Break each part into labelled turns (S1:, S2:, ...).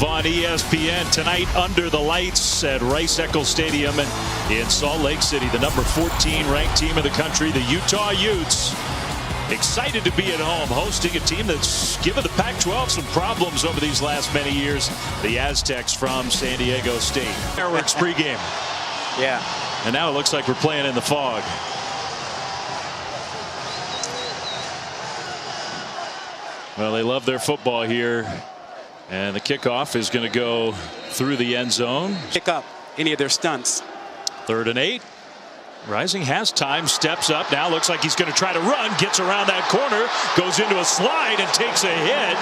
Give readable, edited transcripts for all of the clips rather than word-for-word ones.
S1: Live on ESPN tonight under the lights at Rice-Eccles Stadium in Salt Lake City. The number 14 ranked team in the country, the Utah Utes, excited to be at home hosting a team that's given the Pac-12 some problems over these last many years. The Aztecs from San Diego State. Fireworks pregame.
S2: Yeah.
S1: And now it looks like we're playing in the fog. Well, they love their football here. And the kickoff is going to go through the end zone.
S2: Pick up any of their stunts.
S1: 3rd and 8. Rising has time, steps up. Now looks like he's going to try to run. Gets around that corner. Goes into a slide and takes a hit.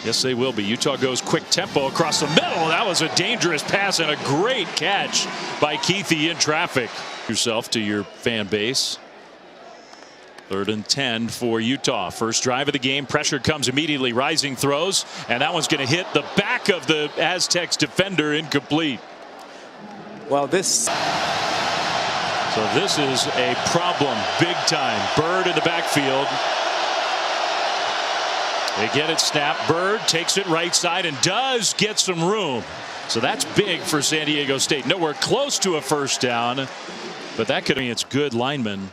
S1: Yes, they will be. Utah goes quick tempo across the middle. That was a dangerous pass and a great catch by Kuithe in traffic. Yourself to your fan base. 3rd and 10 for Utah. First drive of the game. Pressure comes immediately. Rising throws. And that one's going to hit the back of the Aztecs defender, incomplete.
S2: Well, this
S1: is a problem big time. Bird in the backfield. They get it snapped. Bird takes it right side and does get some room. So that's big for San Diego State. Nowhere close to a first down. But that could mean it's good lineman.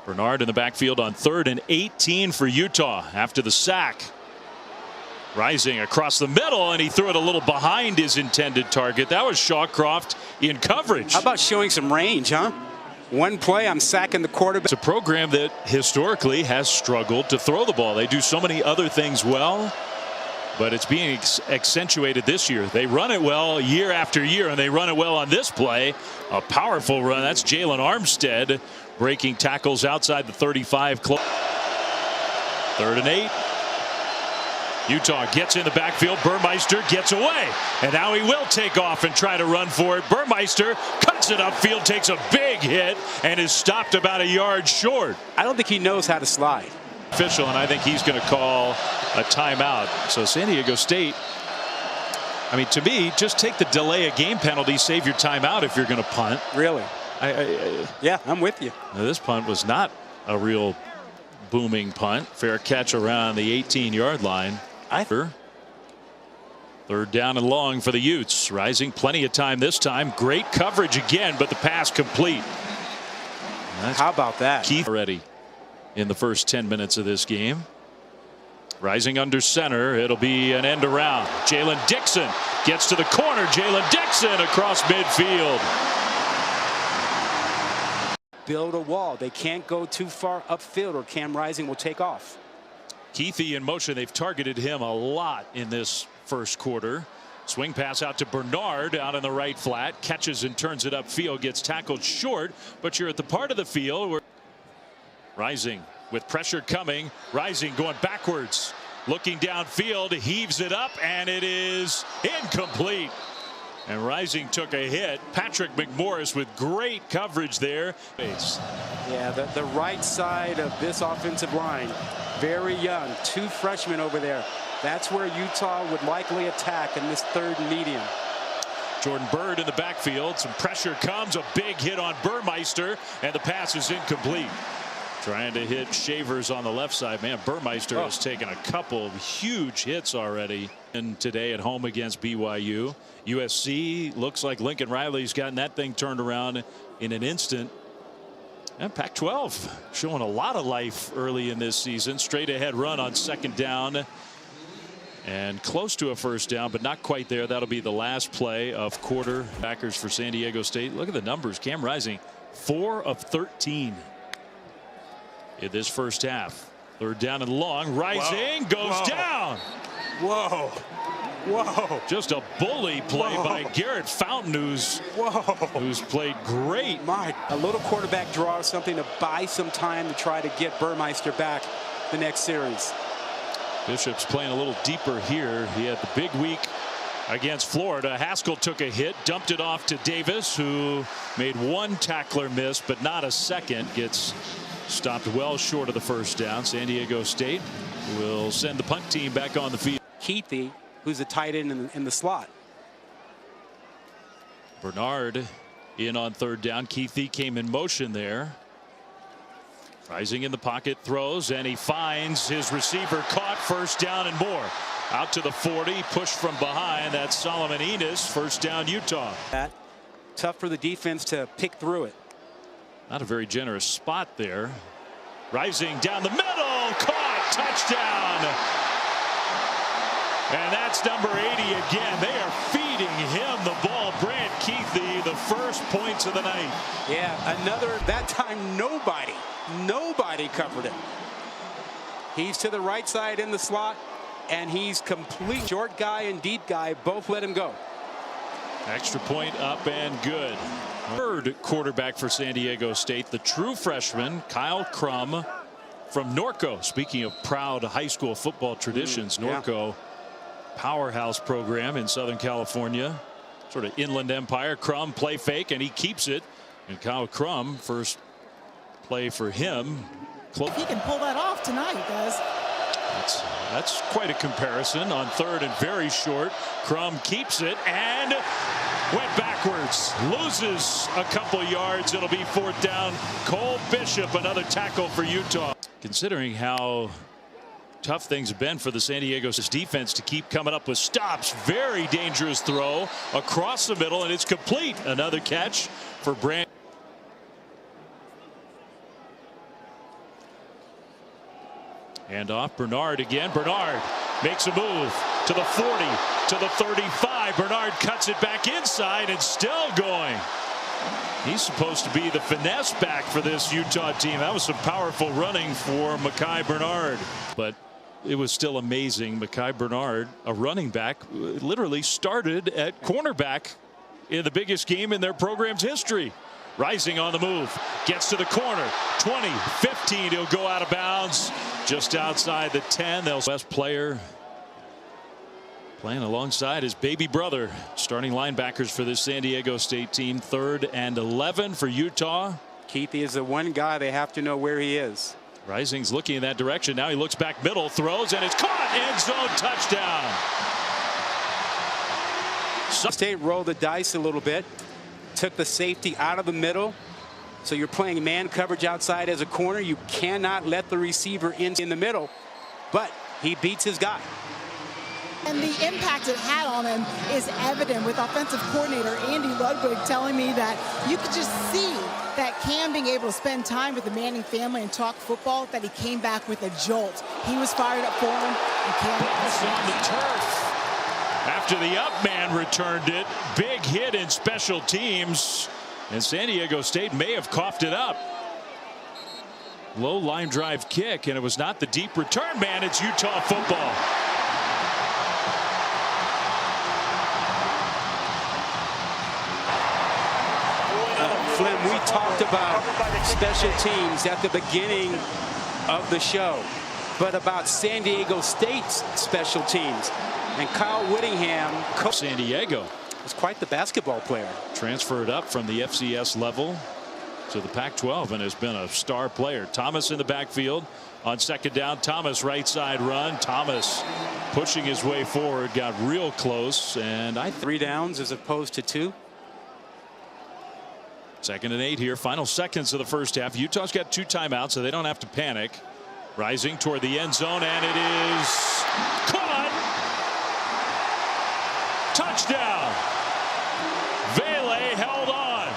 S1: Bernard in the backfield on 3rd and 18 for Utah after the sack. Rising across the middle, and he threw it a little behind his intended target. That was Shawcroft in coverage.
S2: How about showing some range, huh? One play, I'm sacking the quarterback.
S1: It's a program that historically has struggled to throw the ball. They do so many other things well, but it's being accentuated this year. They run it well year after year, and they run it well on this play. A powerful run. That's Jalen Armstead breaking tackles outside the 35. 3rd and 8. Utah gets in the backfield. Burmeister gets away. And now he will take off and try to run for it. Burmeister cuts it upfield, takes a big hit, and is stopped about a yard short.
S2: I don't think he knows how to slide.
S1: Official, and I think he's going to call a timeout. So San Diego State, I mean, to me, just take the delay of game penalty, save your timeout if you're going to punt.
S2: Really? Yeah, I'm with you.
S1: This punt was not a real booming punt. Fair catch around the 18-yard line. 3rd down and long for the Utes. Rising plenty of time this time. Great coverage again, but the pass complete.
S2: How about that?
S1: Kuithe already in the first 10 minutes of this game. Rising under center. It'll be an end around. Jalen Dixon gets to the corner. Jalen Dixon across midfield.
S2: Build a wall. They can't go too far upfield or Cam Rising will take off.
S1: Kuithe in motion. They've targeted him a lot in this first quarter. Swing pass out to Bernard out in the right flat. Catches and turns it upfield. Gets tackled short, but you're at the part of the field where Rising with pressure coming. Rising going backwards. Looking downfield. Heaves it up, and it is incomplete. And Rising took a hit. Patrick McMorris with great coverage there.
S2: Yeah, the right side of this offensive line, very young. 2 freshmen over there. That's where Utah would likely attack in this 3rd and medium.
S1: Jordan Bird in the backfield. Some pressure comes. A big hit on Burmeister, and the pass is incomplete. Trying to hit Shavers on the left side. Man, Burmeister has taken a couple of huge hits already. And today at home against BYU. USC looks like Lincoln Riley's gotten that thing turned around in an instant. And Pac-12 showing a lot of life early in this season. Straight ahead run on 2nd down. And close to a first down, but not quite there. That'll be the last play of quarter. Backers for San Diego State. Look at the numbers. Cam Rising, 4 of 13 in this first half. 3rd down and long. Rising goes down.
S2: Whoa. Whoa.
S1: Just a bully play by Garrett Fountain, who's played great.
S2: A little quarterback draw, something to buy some time to try to get Burmeister back the next series.
S1: Bishop's playing a little deeper here. He had the big week against Florida. Haskell took a hit, dumped it off to Davis, who made 1 tackler miss, but not a second. Gets stopped well short of the first down. San Diego State will send the punt team back on the field.
S2: Kuithe, who's a tight end in the slot.
S1: Bernard in on 3rd down. Kuithe came in motion there. Rising in the pocket, throws, and he finds his receiver caught. 1st down and more. Out to the 40, pushed from behind. That's Solomon Enis. First down, Utah.
S2: Tough for the defense to pick through it.
S1: Not a very generous spot there. Rising down the middle, caught, touchdown. And that's number 80 again. They are feeding him the ball. Brant Kuithe, the first points of the night.
S2: Yeah, another, that time nobody covered him. He's to the right side in the slot, and he's complete. Short guy and deep guy both let him go.
S1: Extra point up and good. Third quarterback for San Diego State, the true freshman, Kyle Crum from Norco. Speaking of proud high school football traditions, Norco, powerhouse program in Southern California, sort of inland empire. Crum play fake, and he keeps it. And Kyle Crum, first play for him.
S3: If he can pull that off tonight, guys.
S1: That's quite a comparison. On third and very short, Crum keeps it and went backwards, loses a couple yards. It'll be fourth down. Cole Bishop, another tackle for Utah. Considering how tough things have been for the San Diego defense to keep coming up with stops, very dangerous throw across the middle, and it's complete. Another catch for Brant. And off Bernard again. Bernard makes a move to the 40, to the 35. Bernard cuts it back inside and still going. He's supposed to be the finesse back for this Utah team. That was some powerful running for Mekhi Bernard. But it was still amazing. Mekhi Bernard, a running back, literally started at cornerback in the biggest game in their program's history. Rising on the move, gets to the corner, 20, 15, he'll go out of bounds just outside the 10. They'll best player playing alongside his baby brother. Starting linebackers for this San Diego State team. 3rd and 11 for Utah.
S2: Kuithe is the one guy they have to know where he is.
S1: Rising's looking in that direction. Now he looks back middle, throws, and it's caught. End zone touchdown.
S2: State rolled the dice a little bit. Took the safety out of the middle. So you're playing man coverage outside as a corner. You cannot let the receiver in the middle. But he beats his guy.
S3: And the impact it had on him is evident with offensive coordinator Andy Ludwig telling me that you could just see that Cam being able to spend time with the Manning family and talk football, that he came back with a jolt. He was fired up for him. And Cam
S1: was on the turf. After the up man returned it, big hit in special teams, and San Diego State may have coughed it up. Low line drive kick, and it was not the deep return man. It's Utah football.
S2: Flynn, we talked about special teams at the beginning of the show, but about San Diego State's special teams. And Kyle Whittingham,
S1: San Diego,
S2: was quite the basketball player.
S1: Transferred up from the FCS level to the Pac-12 and has been a star player. Thomas in the backfield on second down. Thomas right side run. Thomas pushing his way forward, got real close, and
S2: 3 downs as opposed to 2.
S1: 2nd and 8 here. Final seconds of the first half. Utah's got 2 timeouts, so they don't have to panic. Rising toward the end zone, and it is caught. Touchdown. Vele held on.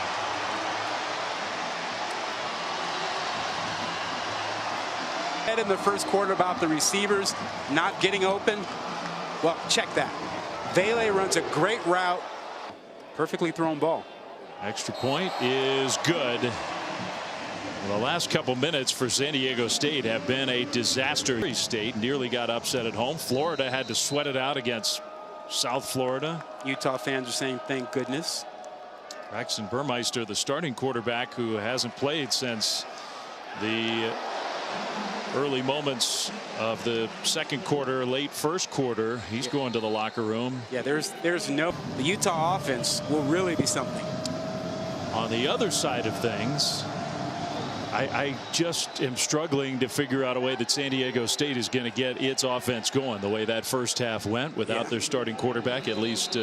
S2: In the first quarter about the receivers not getting open. Well, check that. Vele runs a great route. Perfectly thrown ball.
S1: Extra point is good. Well, the last couple minutes for San Diego State have been a disaster. State nearly got upset at home. Florida had to sweat it out against South Florida.
S2: Utah fans are saying thank goodness.
S1: Braxton Burmeister, the starting quarterback, who hasn't played since the early moments of the second quarter, late first quarter. He's going to the locker room.
S2: Yeah, there's no, the Utah offense will really be something.
S1: On the other side of things, I just am struggling to figure out a way that San Diego State is going to get its offense going the way that first half went without their starting quarterback, at least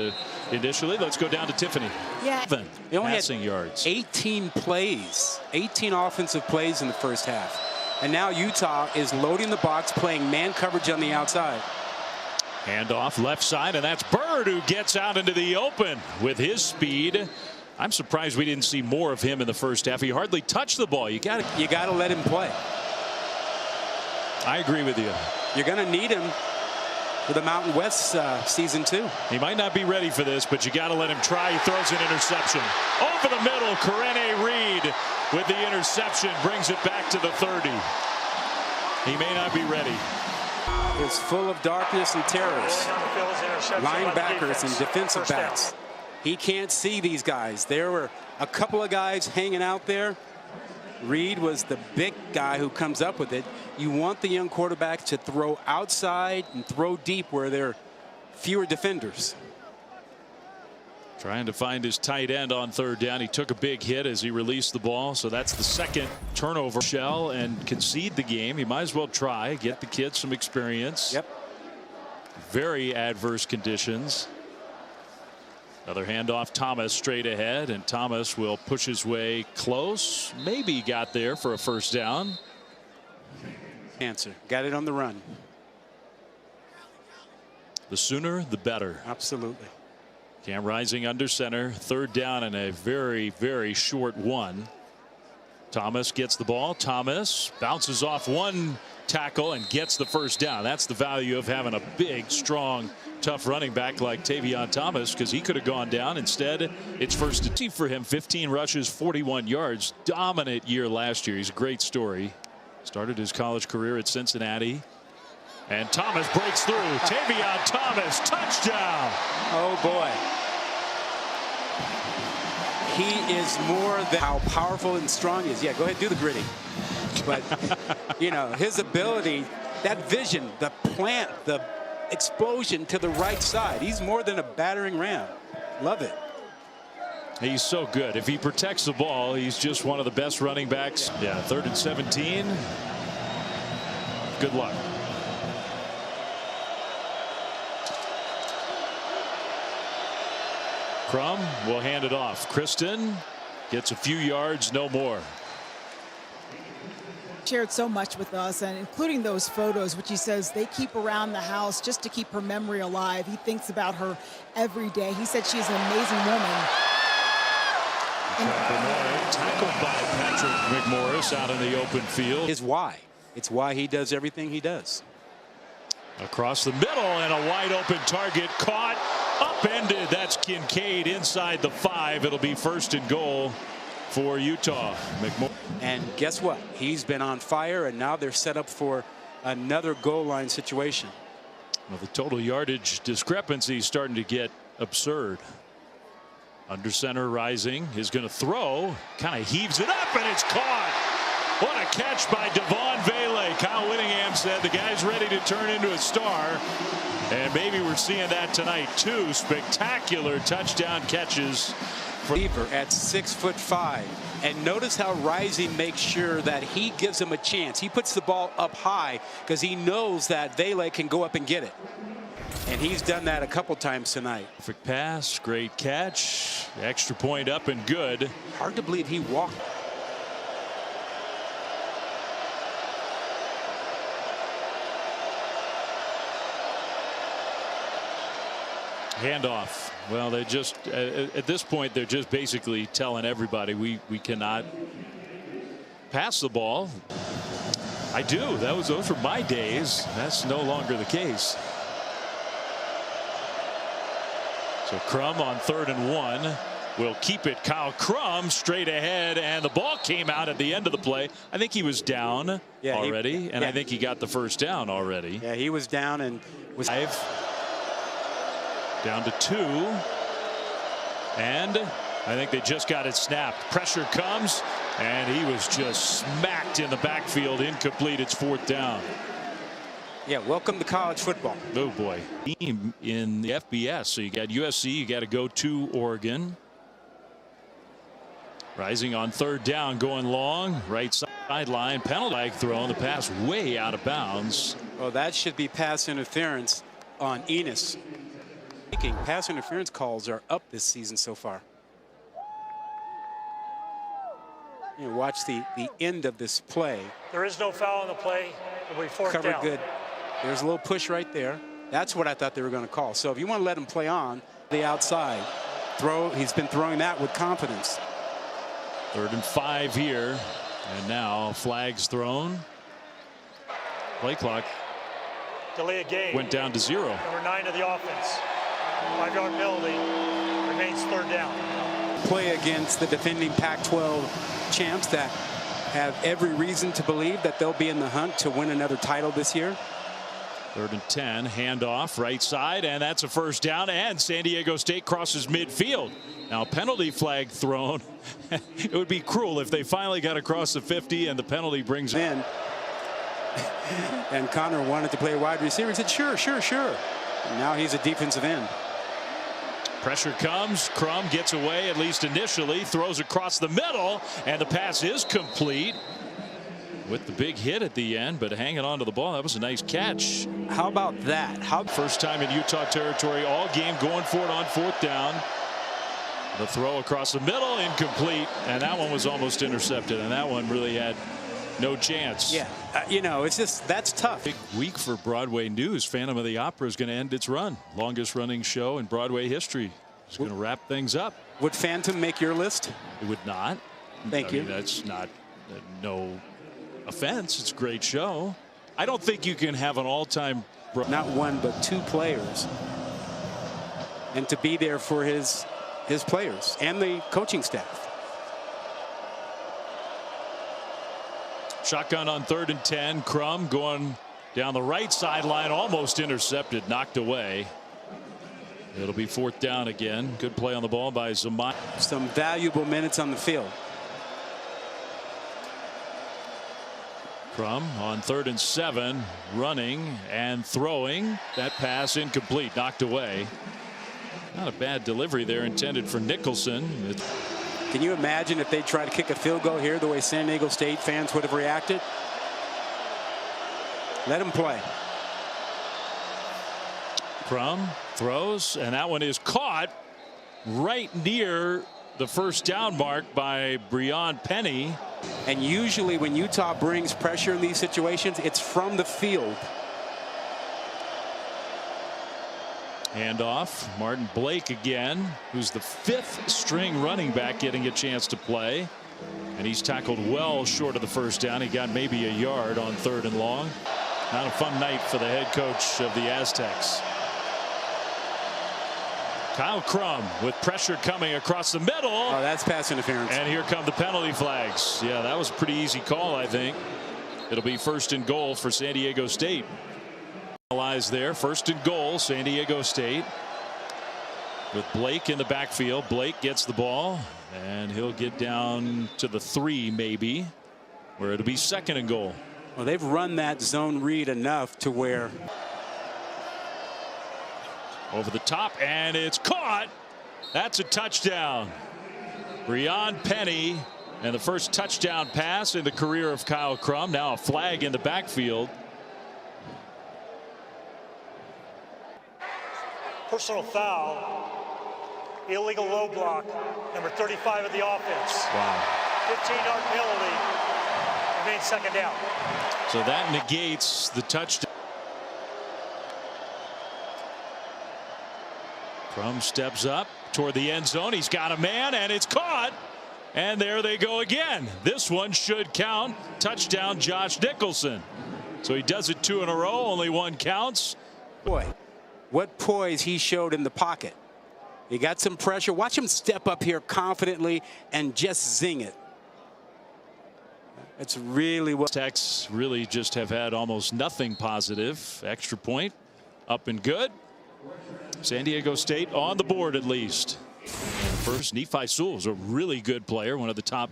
S1: initially. Let's go down to Tiffany.
S3: Yeah.
S2: They only
S1: passing
S2: had
S1: yards.
S2: 18 plays, 18 offensive plays in the first half. And now Utah is loading the box, playing man coverage on the outside.
S1: Handoff left side, and that's Byrd who gets out into the open with his speed. I'm surprised we didn't see more of him in the first half. He hardly touched the ball. You got
S2: to let him play.
S1: I agree with you.
S2: You're going to need him for the Mountain West season 2.
S1: He might not be ready for this, but you got to let him try. He throws an interception over the middle. Correne Reed with the interception brings it back to the 30. He may not be ready.
S2: It's full of darkness and terrors, linebackers and defensive backs. He can't see these guys. There were a couple of guys hanging out there. Reed was the big guy who comes up with it. You want the young quarterback to throw outside and throw deep where there are fewer defenders.
S1: Trying to find his tight end on third down. He took a big hit as he released the ball. So that's the second turnover. Shell and concede the game. He might as well try. Get the kids some experience.
S2: Yep.
S1: Very adverse conditions. Another handoff. Thomas straight ahead. And Thomas will push his way close. Maybe got there for a first down.
S2: Answer. Got it on the run.
S1: The sooner the better.
S2: Absolutely.
S1: Cam Rising under center, third down and a very, very short one. Thomas gets the ball. Thomas bounces off one tackle and gets the first down. That's the value of having a big, strong, tough running back like Tavion Thomas, because he could have gone down. Instead, it's first to tee for him. 15 rushes, 41 yards. Dominant year last year. He's a great story. Started his college career at Cincinnati. And Thomas breaks through. Tavion Thomas, touchdown.
S2: Oh, boy. He is more than how powerful and strong he is. Yeah, go ahead, do the gritty. But, you know, his ability, that vision, the plant, the explosion to the right side. He's more than a battering ram. Love it.
S1: He's so good. If he protects the ball, he's just one of the best running backs. Yeah, 3rd and 17. Good luck. Crum will hand it off. Kristen gets a few yards, no more.
S3: Shared so much with us, and including those photos, which he says they keep around the house just to keep her memory alive. He thinks about her every day. He said she's an amazing woman.
S1: Tackled by Patrick McMorris out in the open field.
S2: Is why. It's why he does everything he does.
S1: Across the middle, and a wide open target caught, upended. That's Kincaid inside the 5. It'll be 1st and goal for Utah.
S2: And guess what? He's been on fire, and now they're set up for another goal line situation.
S1: Well, the total yardage discrepancy is starting to get absurd. Under center, Rising is going to throw, kind of heaves it up, and it's caught. What a catch by Devon Vele. Kyle Whittingham said the guy's ready to turn into a star. And maybe we're seeing that tonight. 2 spectacular touchdown catches.
S2: At 6'5", and notice how Rising makes sure that he gives him a chance. He puts the ball up high because he knows that Vele can go up and get it. And he's done that a couple times tonight.
S1: Perfect pass, great catch, extra point up and good.
S2: Hard to believe he walked.
S1: Handoff. Well, they just at this point they're just basically telling everybody we cannot pass the ball. I do. Those were my days. That's no longer the case. So Crum on 3rd and 1 will keep it. Kyle Crum straight ahead, and the ball came out at the end of the play. I think he was down already, and I think he got the first down already.
S2: Yeah, he was down and was
S1: 5. Down to 2. And I think they just got it snapped. Pressure comes, and he was just smacked in the backfield. Incomplete. It's 4th down.
S2: Yeah, welcome to college football.
S1: Oh, boy. Team in the FBS. So you got USC. You got to go to Oregon. Rising on 3rd down, going long. Right sideline. Penalty flag thrown. The pass way out of bounds.
S2: Well, that should be pass interference on Enos. Pass interference calls are up this season so far. You know, watch the end of this play.
S4: There is no foul on the play. It'll be 4th down.
S2: Covered good. There's a little push right there. That's what I thought they were going to call. So if you want to let him play on the outside, he's been throwing that with confidence.
S1: 3rd and 5 here. And now flags thrown. Play clock.
S4: Delay a game.
S1: Went down to 0.
S4: Number 9 of the offense. 5-yard penalty. Remains 3rd down.
S2: Play against the defending Pac-12 champs that have every reason to believe that they'll be in the hunt to win another title this year.
S1: 3rd and 10, handoff right side, and that's a 1st down, and San Diego State crosses midfield. Now penalty flag thrown. It would be cruel if they finally got across the 50 and the penalty brings
S2: in. And Connor wanted to play a wide receiver. He said, sure. And now he's a defensive end.
S1: Pressure comes. Crum gets away, at least initially, throws across the middle, and the pass is complete with the big hit at the end, but hanging on to the ball. That was a nice catch.
S2: How about that?
S1: First time in Utah territory all game going for it on 4th down. The throw across the middle, incomplete, and that one was almost intercepted, and that one really had no chance.
S2: Yeah, you know, it's just, that's tough.
S1: Big week for Broadway news. Phantom of the Opera is going to end its run. Longest running show in Broadway history. It's going to wrap things up.
S2: Would Phantom make your list?
S1: It would not.
S2: Thank you.
S1: Mean, that's not no offense. It's a great show. I don't think you can have an all-time.
S2: Not one, but 2 players. And to be there for his players and the coaching staff.
S1: Shotgun on 3rd and 10. Crum going down the right sideline, almost intercepted, knocked away. It'll be 4th down again. Good play on the ball by Zamai.
S2: Some valuable minutes on the field.
S1: Crum on 3rd and 7, running and throwing. That pass incomplete, knocked away. Not a bad delivery there, intended for Nicholson.
S2: Can you imagine if they tried to kick a field goal here, the way San Diego State fans would have reacted? Let him play.
S1: Crum throws, and that one is caught right near the 1st down mark by Breon Penny.
S2: And usually when Utah brings pressure in these situations, it's from the field.
S1: Handoff. Martin Blake again, who's the 5th string running back getting a chance to play. And he's tackled well short of the 1st down. He got maybe a yard on 3rd and long. Not a fun night for the head coach of the Aztecs. Kyle Crum with pressure coming across the middle.
S2: Oh, that's pass interference.
S1: And here come the penalty flags. Yeah, that was a pretty easy call, I think. It'll be 1st and goal for San Diego State. Lies there. 1st and goal, San Diego State. With Blake in the backfield. Blake gets the ball, and he'll get down to the 3 maybe, where it'll be 2nd and goal.
S2: Well, they've run that zone read enough to where.
S1: Over the top, and it's caught. That's a touchdown. Breon Penny, and the first touchdown pass in the career of Kyle Crum. Now a flag in the backfield.
S4: Personal foul. Illegal low block. Number 35 of the offense.
S1: Wow.
S4: 15-yard penalty. Remains 2nd down.
S1: So that negates the touchdown. Crum steps up toward the end zone. He's got a man, and it's caught. And there they go again. This one should count. Touchdown, Josh Nicholson. So he does it 2 in a row. Only 1 counts.
S2: Boy, what poise he showed in the pocket. He got some pressure. Watch him step up here confidently and just zing it. It's really what
S1: Tex really just have had almost nothing positive. Extra point up and good. San Diego State on the board at least. And first, Nephi Sewell is a really good player, one of the top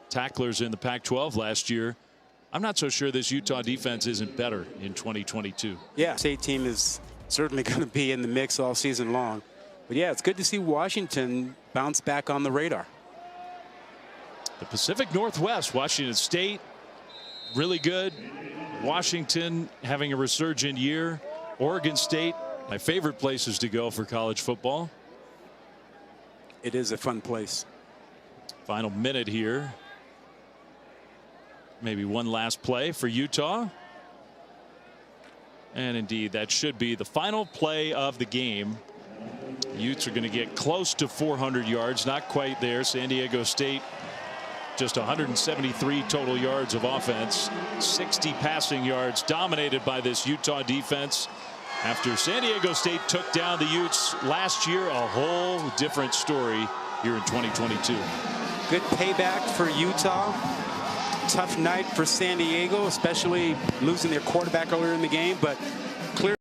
S1: tacklers in the Pac-12 last year. I'm not so sure this Utah defense isn't better in 2022.
S2: Yeah, state team is certainly going to be in the mix all season long. But yeah, it's good to see Washington bounce back on the radar.
S1: The Pacific Northwest, Washington State, really good. Washington having a resurgent year. Oregon State, my favorite places to go for college football.
S2: It is a fun place.
S1: Final minute here. Maybe one last play for Utah. And indeed, that should be the final play of the game. Utes are going to get close to 400 yards, not quite there. San Diego State just 173 total yards of offense, 60 passing yards, dominated by this Utah defense. After San Diego State took down the Utes last year, a whole different story here in 2022.
S2: Good payback for Utah. Tough night for San Diego, especially losing their quarterback earlier in the game, but clear